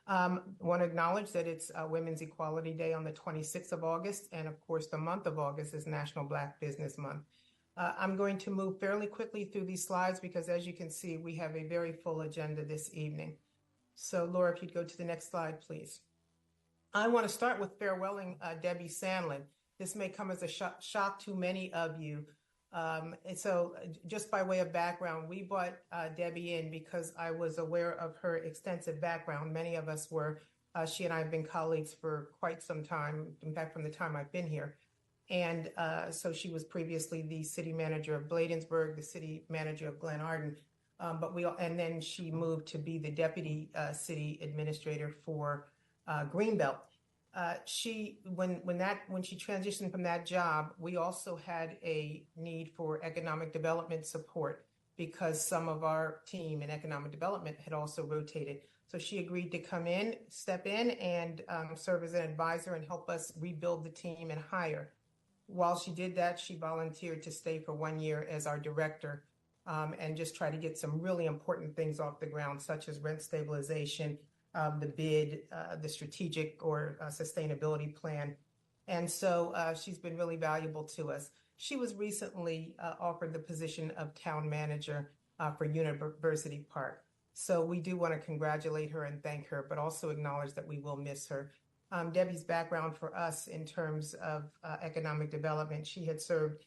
Want to acknowledge that it's Women's Equality Day on the 26th of August, and of course, the month of August is National Black Business Month. I'm going to move fairly quickly through these slides because, as you can see, we have a very full agenda this evening. So, Laura, if you'd go to the next slide, please. I want to start with farewelling Debbie Sandlin. This may come as a shock to many of you. And so just by way of background, we brought Debbie in because I was aware of her extensive background. Many of us were. She and I have been colleagues for quite some time, in fact, from the time I've been here. And so she was previously the city manager of Bladensburg, the city manager of Glen Arden. And then she moved to be the deputy city administrator for Greenbelt. When she transitioned from that job, we also had a need for economic development support because some of our team in economic development had also rotated. So she agreed to step in and serve as an advisor and help us rebuild the team and hire. While she did that, she volunteered to stay for 1 year as our director and just try to get some really important things off the ground, such as rent stabilization, the bid, the strategic or sustainability plan. And so she's been really valuable to us. She was recently offered the position of town manager for University Park. So we do want to congratulate her and thank her, but also acknowledge that we will miss her. Debbie's background for us in terms of economic development, she had served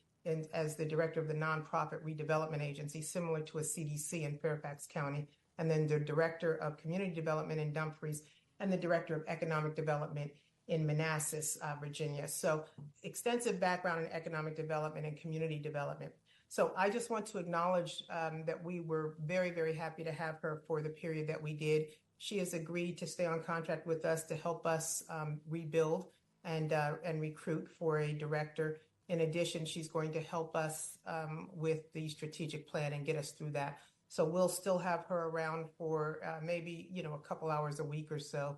as the director of the nonprofit redevelopment agency, similar to a CDC in Fairfax County, and then the director of community development in Dumfries, and the director of economic development in Manassas, Virginia. So extensive background in economic development and community development. So I just want to acknowledge that we were very, very happy to have her for the period that we did. She has agreed to stay on contract with us to help us rebuild and recruit for a director. In addition, she's going to help us with the strategic plan and get us through that. So we'll still have her around for maybe, a couple hours a week or so,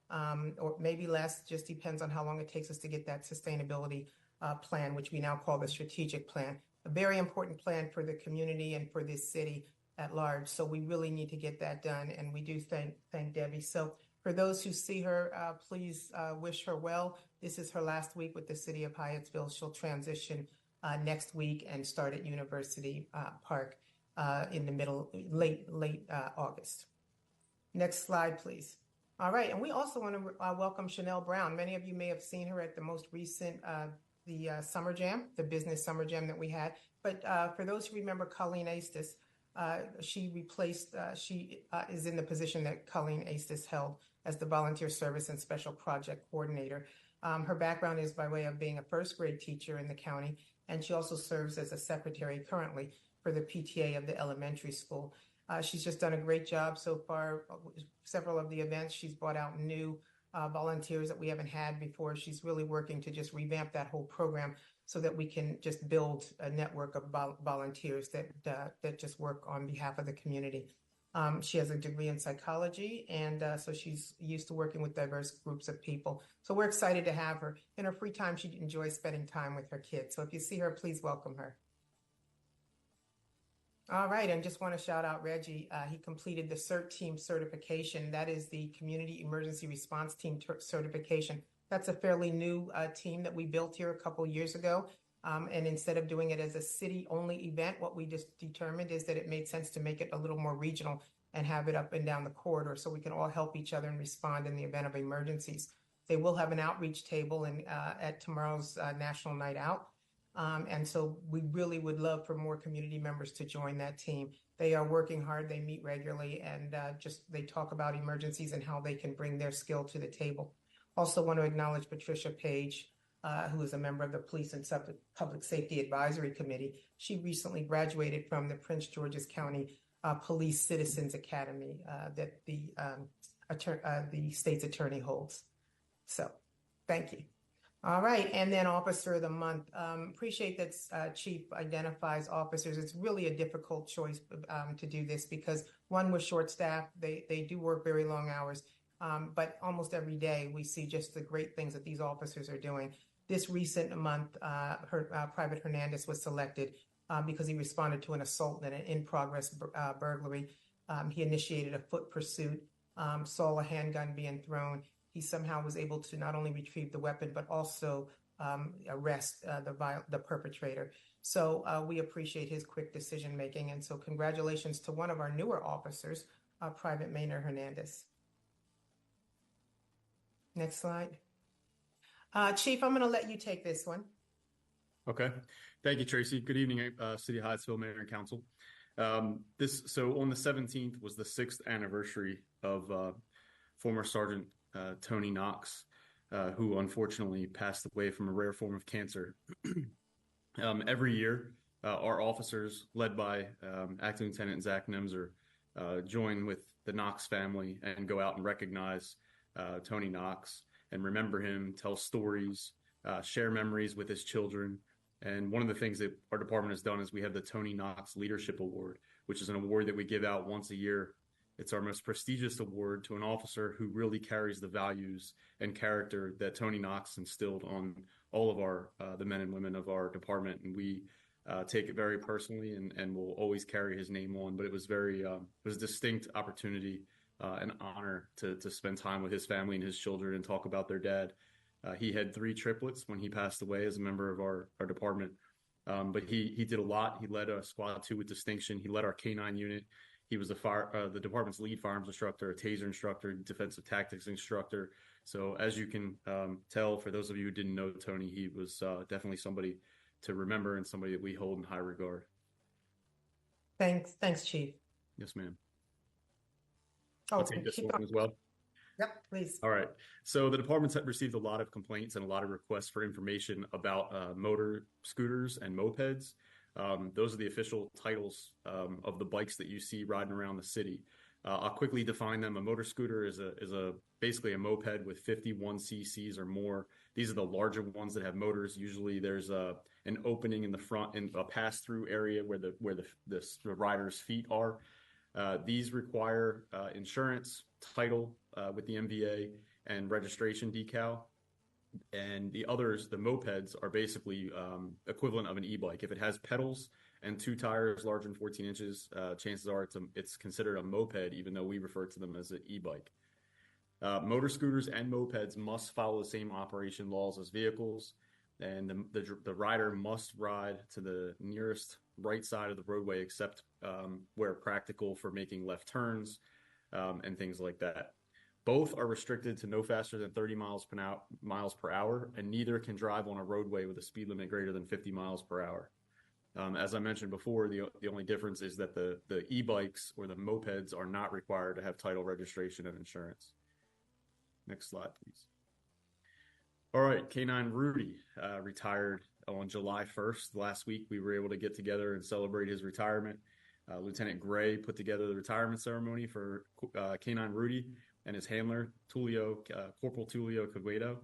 or maybe less, just depends on how long it takes us to get that sustainability plan, which we now call the strategic plan. A very important plan for the community and for this city at large. So we really need to get that done. And we do thank Debbie. So for those who see her, please wish her well. This is her last week with the city of Hyattsville. She'll transition next week and start at University Park in the late August. Next slide, please. All right. And we also want to welcome Chanel Brown. Many of you may have seen her at the most recent the Summer Jam, the business Summer Jam that we had. But for those who remember Colleen Astis, she is in the position that Colleen Astis held as the Volunteer Service and Special Project Coordinator. Her background is by way of being a first grade teacher in the county, and she also serves as a secretary currently for the PTA of the elementary school. She's just done a great job so far. Several of the events, she's brought out new volunteers that we haven't had before. She's really working to just revamp that whole program so that we can just build a network of volunteers that just work on behalf of the community. She has a degree in psychology, and so she's used to working with diverse groups of people. So we're excited to have her. In her free time, she enjoys spending time with her kids. So if you see her, please welcome her. All right, and just want to shout out Reggie. He completed the CERT team certification. That is the Community Emergency Response Team certification. That's a fairly new team that we built here a couple years ago. And instead of doing it as a city-only event, what we just determined is that it made sense to make it a little more regional and have it up and down the corridor so we can all help each other and respond in the event of emergencies. They will have an outreach table at tomorrow's National Night Out. And so we really would love for more community members to join that team. They are working hard. They meet regularly and they talk about emergencies and how they can bring their skill to the table. Also want to acknowledge Patricia Page, who is a member of the Police and Public Safety Advisory Committee. She recently graduated from the Prince George's County Police Citizens Academy that the state's attorney holds. So thank you. All right, and then Officer of the Month. Appreciate that Chief identifies officers. It's really a difficult choice to do this because, one, we're short-staffed. They do work very long hours, but almost every day we see just the great things that these officers are doing. This recent month, Private Hernandez was selected because he responded to an assault and an in-progress burglary. He initiated a foot pursuit saw a handgun being thrown. He somehow was able to not only retrieve the weapon, but also arrest the perpetrator. So we appreciate his quick decision making. And so congratulations to one of our newer officers, Private Maynard Hernandez. Next slide. Chief, I'm going to let you take this one. Okay. Thank you, Tracey. Good evening, City of Hyattsville Mayor and Council. So on the 17th was the 6th anniversary of former Sergeant Tony Knox, who unfortunately passed away from a rare form of cancer. Every year, our officers, led by Acting Lieutenant Zach Nemser, join with the Knox family and go out and recognize Tony Knox and remember him, tell stories, share memories with his children. And one of the things that our department has done is we have the Tony Knox Leadership Award, which is an award that we give out once a year. It's our most prestigious award to an officer who really carries the values and character that Tony Knox instilled on all of our the men and women of our department. And we take it very personally and will always carry his name on. But it was a distinct opportunity, an honor to spend time with his family and his children and talk about their dad. He had 3 triplets when he passed away as a member of our department. But he did a lot. He led a Squad 2 with distinction. He led our K-9 unit. He was the department's lead firearms instructor, a taser instructor, defensive tactics instructor. So as you can tell, for those of you who didn't know Tony, he was definitely somebody to remember and somebody that we hold in high regard. Thanks, Chief. Yes, ma'am. I'll take this one as well. Yep, please. All right. So the department's received a lot of complaints and a lot of requests for information about motor scooters and mopeds. Those are the official titles of the bikes that you see riding around the city. I'll quickly define them. A motor scooter is basically a moped with 51 cc's or more. These are the larger ones that have motors. Usually there's an opening in the front and a pass-through area where the rider's feet are. These require insurance, title with the MVA, and registration decal. And the others, the mopeds, are basically equivalent of an e-bike. If it has pedals and 2 tires larger than 14 inches, chances are it's considered a moped, even though we refer to them as an e-bike. Motor scooters and mopeds must follow the same operation laws as vehicles, and the rider must ride to the nearest right side of the roadway, except where practical for making left turns and things like that. Both are restricted to no faster than 30 miles per hour, and neither can drive on a roadway with a speed limit greater than 50 miles per hour. As I mentioned before, the only difference is that the e-bikes or the mopeds are not required to have title, registration, and insurance. Next slide, please. All right, K-9 Rudy retired on July 1st. Last week, we were able to get together and celebrate his retirement. Lieutenant Gray put together the retirement ceremony for K-9 Rudy and his handler, Corporal Tulio Coguedo.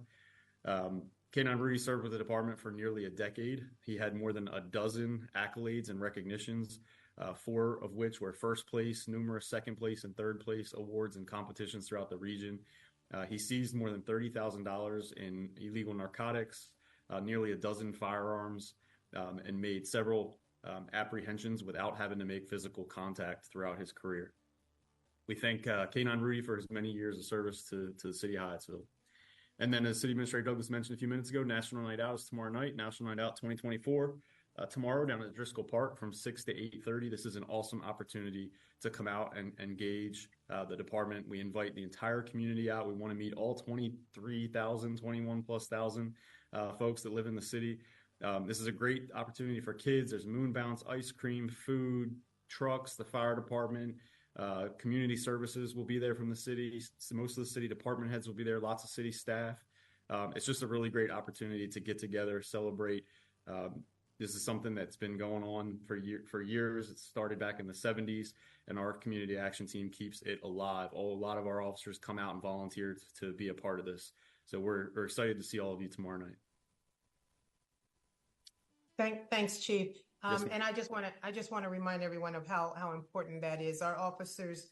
K-9 Rudy served with the department for nearly a decade. He had more than a dozen accolades and recognitions, 4 of which were first place, numerous second place and third place awards and competitions throughout the region. He seized more than $30,000 in illegal narcotics, nearly a dozen firearms, and made several apprehensions without having to make physical contact throughout his career. We thank K-9 Rudy for his many years of service to the city of Hyattsville. And then, as City Administrator Douglas mentioned a few minutes ago, National Night Out is tomorrow night, National Night Out 2024. Tomorrow down at Driscoll Park from 6 to 8:30. This is an awesome opportunity to come out and engage the department. We invite the entire community out. We want to meet all 23,000, 21 plus thousand folks that live in the city. This is a great opportunity for kids. There's moon bounce, ice cream, food, trucks, the fire department, community services will be there from the city. Most of the city department heads will be there, lots of city staff. It's just a really great opportunity to get together, celebrate. This is something that's been going on for years. It started back in the 70s, and our community action team keeps it alive. A lot of our officers come out and volunteer to be a part of this. So we're excited to see all of you tomorrow night. Thanks, Chief. Yes, and I just want to remind everyone of how important that is. Our officers,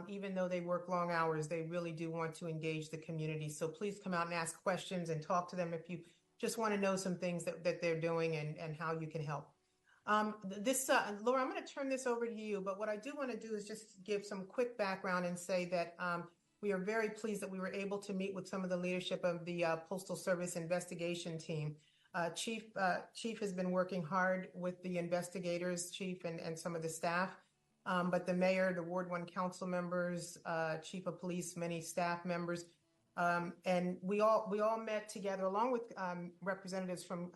even though they work long hours, they really do want to engage the community. So please come out and ask questions and talk to them if you just want to know some things that they're doing and how you can help. Laura, I'm going to turn this over to you, but what I do want to do is just give some quick background and say that we are very pleased that we were able to meet with some of the leadership of the Postal Service investigation team. Chief has been working hard with the investigators, Chief, and some of the staff. But the mayor, the Ward 1 council members, chief of police, many staff members, and we all met together along with representatives from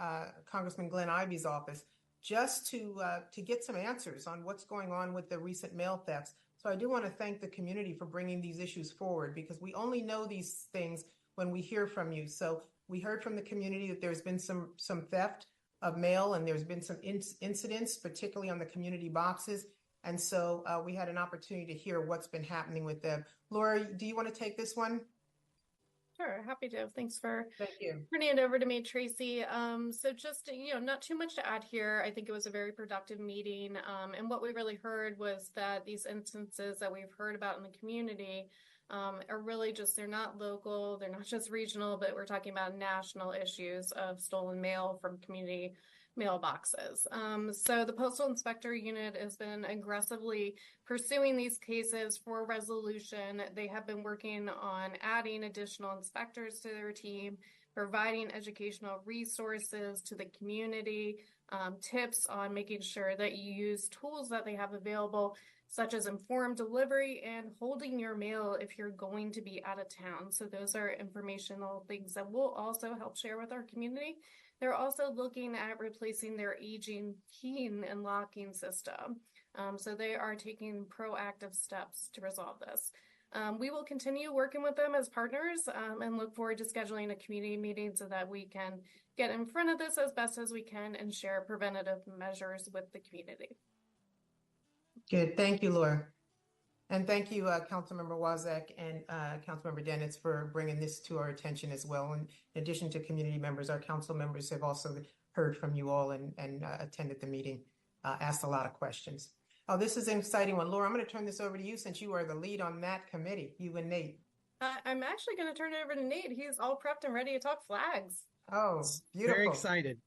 Congressman Glenn Ivey's office, just to get some answers on what's going on with the recent mail thefts. So I do want to thank the community for bringing these issues forward, because we only know these things when we hear from you. So we heard from the community that there's been some theft of mail, and there's been some incidents, particularly on the community boxes. And so we had an opportunity to hear what's been happening with them. Laura, do you want to take this one? Sure, happy to. Thanks for Thank you. turning it over to me, Tracy. So just, not too much to add here. I think it was a very productive meeting. And what we really heard was that these instances that we've heard about in the community are really just, they're not local, they're not just regional, but we're talking about national issues of stolen mail from community mailboxes. So the Postal Inspector Unit has been aggressively pursuing these cases for resolution. They have been working on adding additional inspectors to their team, providing educational resources to the community, tips on making sure that you use tools that they have available, such as informed delivery and holding your mail if you're going to be out of town. So those are informational things that we'll also help share with our community. They're also looking at replacing their aging key and locking system. So they are taking proactive steps to resolve this. We will continue working with them as partners and look forward to scheduling a community meeting so that we can get in front of this as best as we can and share preventative measures with the community. Good. Thank you, Laura. And thank you, Councilmember Wozak and Councilmember Dennis, for bringing this to our attention as well. And in addition to community members, our council members have also heard from you all and attended the meeting, asked a lot of questions. Oh, this is an exciting one. Laura, I'm going to turn this over to you since you are the lead on that committee, you and Nate. I'm actually going to turn it over to Nate. He's all prepped and ready to talk flags. Oh, beautiful. Very excited.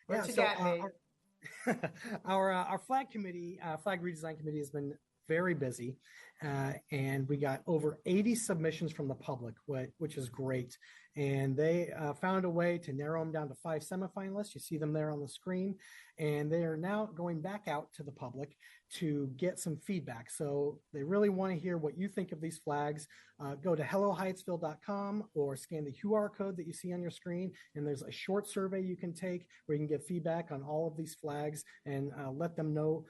What you got, Nate? Our flag committee, flag redesign committee has been very busy, and we got over 80 submissions from the public, which is great. And they found a way to narrow them down to 5 semifinalists. You see them there on the screen, and they are now going back out to the public to get some feedback. So they really want to hear what you think of these flags. Go to hellohyattsville.com or scan the QR code that you see on your screen, and there's a short survey you can take where you can get feedback on all of these flags and let them know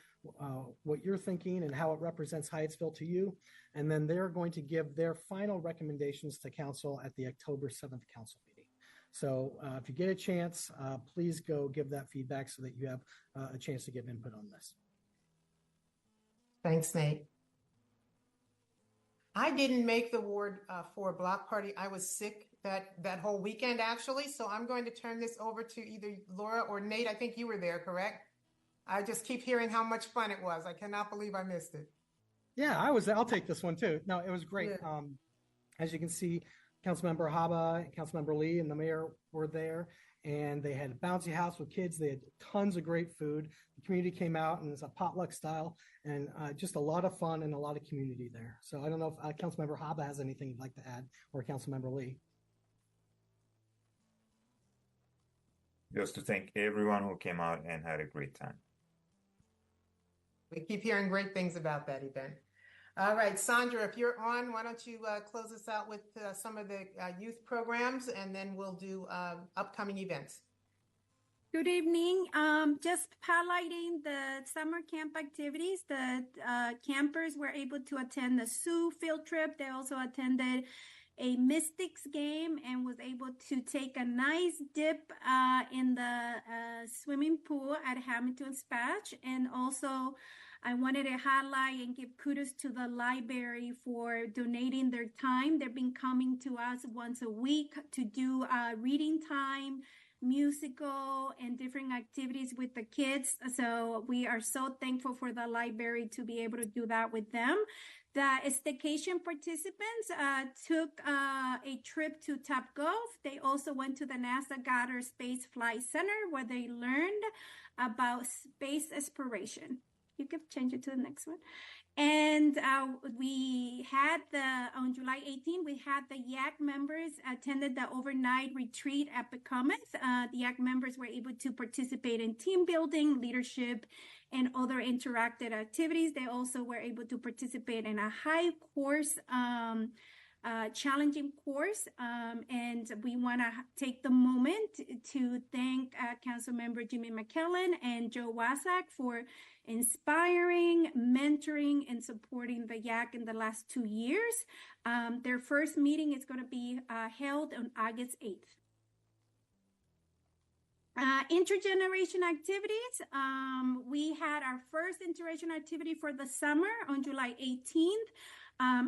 what you're thinking and how it represents Hyattsville to you. And then they're going to give their final recommendations to council at the October 7th council meeting. So if you get a chance, please go give that feedback so that you have a chance to give input on this. Thanks, Nate. I didn't make the Ward 4 block party. I was sick that whole weekend, actually. So I'm going to turn this over to either Laura or Nate. I think you were there, correct? I just keep hearing how much fun it was. I cannot believe I missed it. Yeah, I was. I'll take this one too. No, it was great. Yeah. As you can see, Councilmember Haba, Councilmember Lee, and the mayor were there, and they had a bouncy house with kids. They had tons of great food. The community came out, and it's a potluck style, and just a lot of fun and a lot of community there. So I don't know if Councilmember Haba has anything you'd like to add, or Councilmember Lee. Just to thank everyone who came out and had a great time. We keep hearing great things about that event. All right, Sandra, if you're on, why don't you close us out with some of the youth programs, and then we'll do upcoming events. Good evening. Just highlighting the summer camp activities. The campers were able to attend the Sioux field trip. They also attended a Mystics game and was able to take a nice dip in the swimming pool at Hamilton Spatch. And also, I wanted to highlight and give kudos to the library for donating their time. They've been coming to us once a week to do reading time, musical, and different activities with the kids. So we are so thankful for the library to be able to do that with them. The staycation participants took a trip to Top Golf. They also went to the NASA Goddard Space Flight Center, where they learned about space exploration. You can change it to the next one. And we had on July 18th, we had the YAC members attended the overnight retreat at Becomus. The YAC members were able to participate in team building, leadership, and other interactive activities. They also were able to participate in a high course, challenging course. And we want to take the moment to thank Councilmember Jimmy McKellen and Joe Wasak for inspiring, mentoring, and supporting the YAC in the last 2 years. Their first meeting is going to be held on August 8th. Intergeneration activities. We had our first intergenerational activity for the summer on July 18th.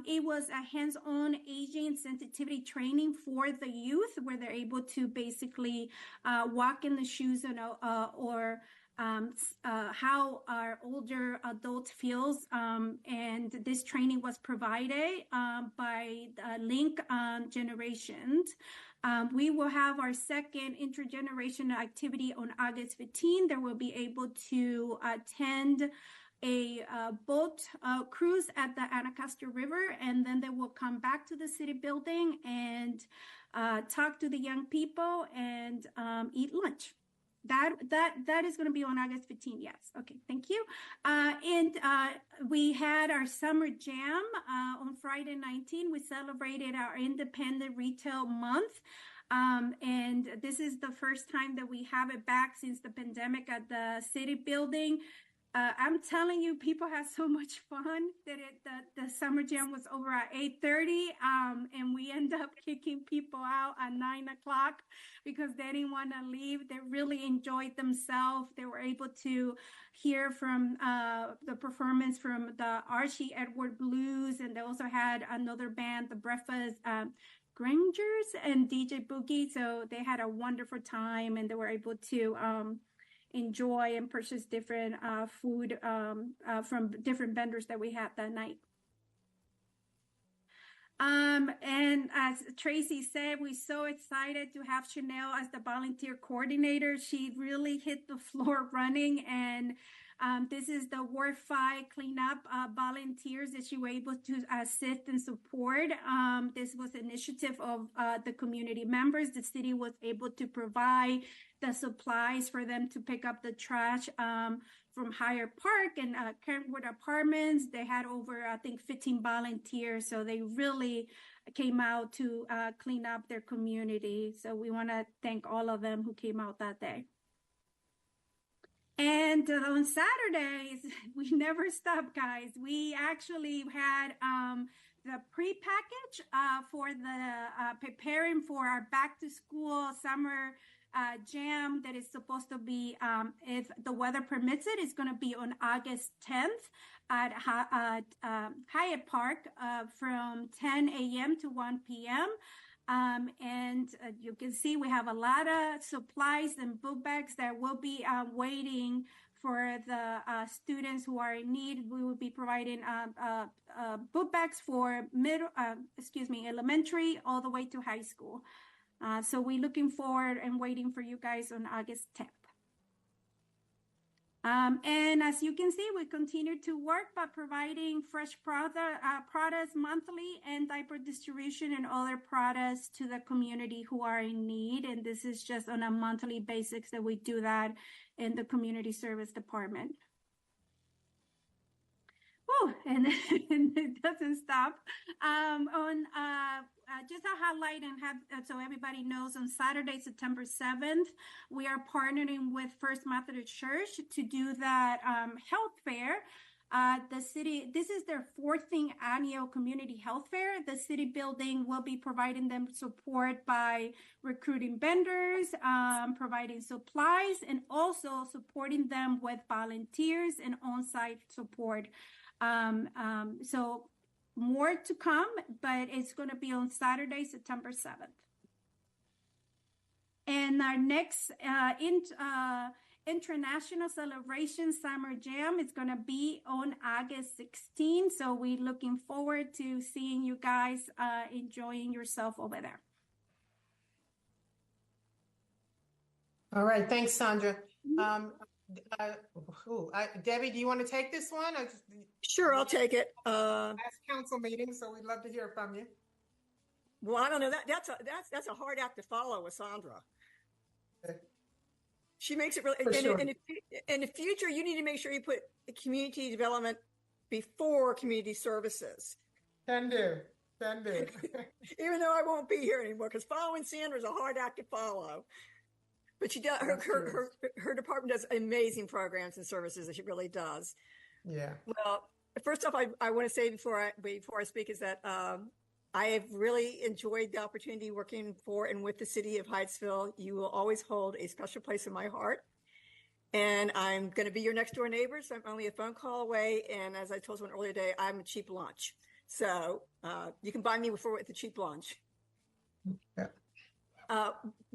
It was a hands-on aging sensitivity training for the youth, where they're able to basically walk in the shoes or how our older adult feels. And this training was provided by Link Generations. We will have our second intergenerational activity on August 15th. They will be able to attend a boat cruise at the Anacostia River, and then they will come back to the city building and talk to the young people and eat lunch. That is going to be on August 15th. Yes. Okay. Thank you. And we had our summer jam on Friday 19th. We celebrated our Independent Retail Month. And this is the first time that we have it back since the pandemic at the city building. I'm telling you, people had so much fun that the summer jam was over at 8:30, and we end up kicking people out at 9 o'clock because they didn't want to leave. They really enjoyed themselves. They were able to hear from the performance from the Archie Edward Blues, and they also had another band, the Breakfast Grangers and DJ Boogie. So they had a wonderful time, and they were able to enjoy and purchase different food from different vendors that we had that night. And as Tracey said, we're so excited to have Chanel as the volunteer coordinator. She really hit the floor running, and this is the Ward 5 cleanup volunteers that she was able to assist and support. This was an initiative of the community members. The city was able to provide the supplies for them to pick up the trash from Hyde Park and Kentwood Apartments. They had over, I think, 15 volunteers. So they really came out to clean up their community. So we want to thank all of them who came out that day. And on Saturdays, we never stop, guys. We actually had the pre-package for the preparing for our back to school summer jam that is supposed to be, if the weather permits it, it's going to be on August 10th at Hyde Park from 10 a.m. to 1 p.m. And you can see we have a lot of supplies and book bags that will be waiting for the students who are in need. We will be providing book bags for elementary all the way to high school. So we're looking forward and waiting for you guys on August 10th. And as you can see, we continue to work by providing fresh products monthly and diaper distribution and other products to the community who are in need. And this is just on a monthly basis that we do that in the community service department. Oh, and it doesn't stop. Just a highlight and have so everybody knows, on Saturday, September 7th, we are partnering with First Methodist Church to do that health fair. The city, this is their 14th annual community health fair. The city building will be providing them support by recruiting vendors, providing supplies, and also supporting them with volunteers and on-site support. So more to come, but it's going to be on Saturday, September 7th. And our next international celebration summer jam is going to be on August 16th. So we're looking forward to seeing you guys enjoying yourself over there. All right. Thanks, Sandra. Debbie, do you want to take this one? Sure, I'll take it. Last council meeting, so we'd love to hear from you. Well, I don't know. That's a hard act to follow with Sandra. She makes it really. For sure. In the future, you need to make sure you put community development before community services. Can do. Even though I won't be here anymore, because following Sandra is a hard act to follow. But she does. Her department does amazing programs and services. That she really does. Yeah. Well, first off, I want to say before I speak is that I have really enjoyed the opportunity working for and with the city of Hyattsville. You will always hold a special place in my heart. And I'm going to be your next door neighbor, so I'm only a phone call away. And as I told someone earlier today, I'm a cheap lunch. So you can buy me with a cheap lunch. Yeah.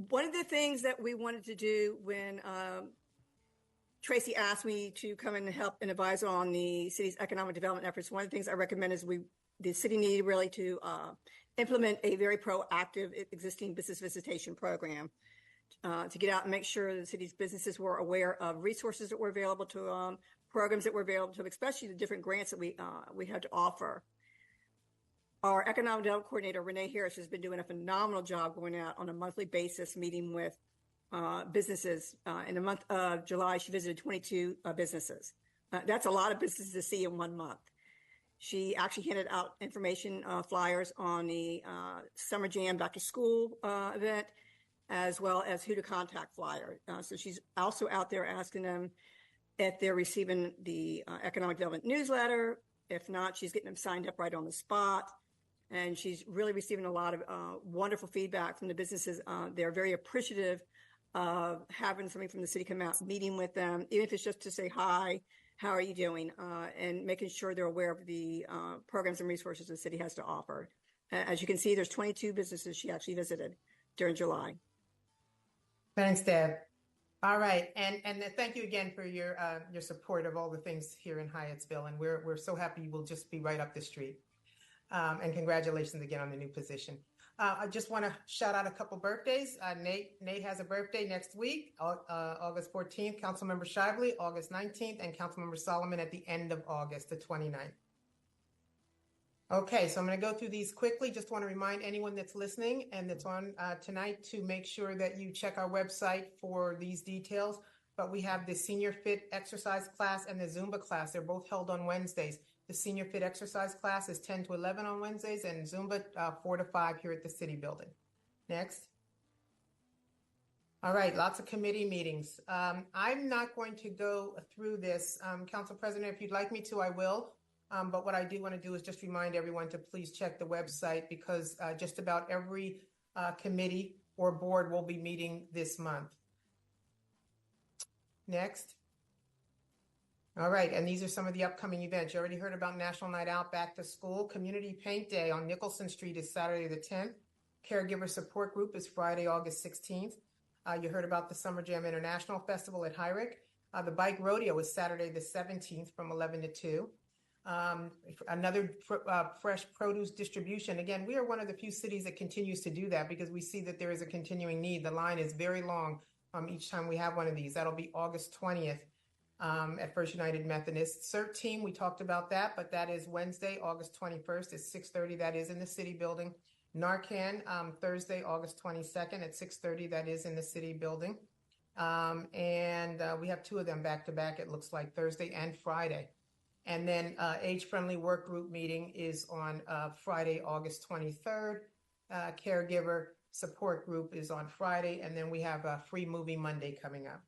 One of the things that we wanted to do when Tracey asked me to come and help and advise on the city's economic development efforts, one of the things I recommend is the city needed really to implement a very proactive existing business visitation program to get out and make sure the city's businesses were aware of resources that were available to them, programs that were available to them, especially the different grants that we had to offer. Our economic development coordinator, Renee Harris, has been doing a phenomenal job going out on a monthly basis, meeting with businesses. In the month of July, she visited 22 businesses. That's a lot of businesses to see in 1 month. She actually handed out information flyers on the Summer Jam Back to School event, as well as who to contact flyer. So she's also out there asking them if they're receiving the economic development newsletter. If not, she's getting them signed up right on the spot. And she's really receiving a lot of wonderful feedback from the businesses. They're very appreciative of having something from the city come out, meeting with them, even if it's just to say hi, how are you doing, and making sure they're aware of the programs and resources the city has to offer. As you can see, there's 22 businesses she actually visited during July. Thanks, Deb. All right, and thank you again for your support of all the things here in Hyattsville, and we're so happy you will just be right up the street. And congratulations again on the new position. I just want to shout out a couple birthdays. Nate has a birthday next week, August 14th. Councilmember Shively, August 19th, and Councilmember Solomon at the end of August, the 29th. Okay, so I'm going to go through these quickly. Just want to remind anyone that's listening and that's on tonight to make sure that you check our website for these details. But we have the Senior Fit exercise class and the Zumba class. They're both held on Wednesdays. The Senior Fit exercise class is 10 to 11 on Wednesdays, and Zumba 4 to 5 here at the city building. Next. All right, lots of committee meetings. I'm not going to go through this. Council President, if you'd like me to, I will. But what I do want to do is just remind everyone to please check the website, because just about every committee or board will be meeting this month. Next. All right, and these are some of the upcoming events. You already heard about National Night Out, Back to School. Community Paint Day on Nicholson Street is Saturday the 10th. Caregiver Support Group is Friday, August 16th. You heard about the Summer Jam International Festival at Hyrick. The Bike Rodeo is Saturday the 17th from 11 to 2. Another fresh produce distribution. Again, we are one of the few cities that continues to do that, because we see that there is a continuing need. The line is very long each time we have one of these. That'll be August 20th. At First United Methodist. CERT team, we talked about that, but that is Wednesday, August 21st at 6:30. That is in the city building. Narcan, Thursday, August 22nd at 6:30. That is in the city building. And we have 2 of them back to back, it looks like, Thursday and Friday. And then age-friendly work group meeting is on Friday, August 23rd. Caregiver support group is on Friday. And then we have a free movie Monday coming up.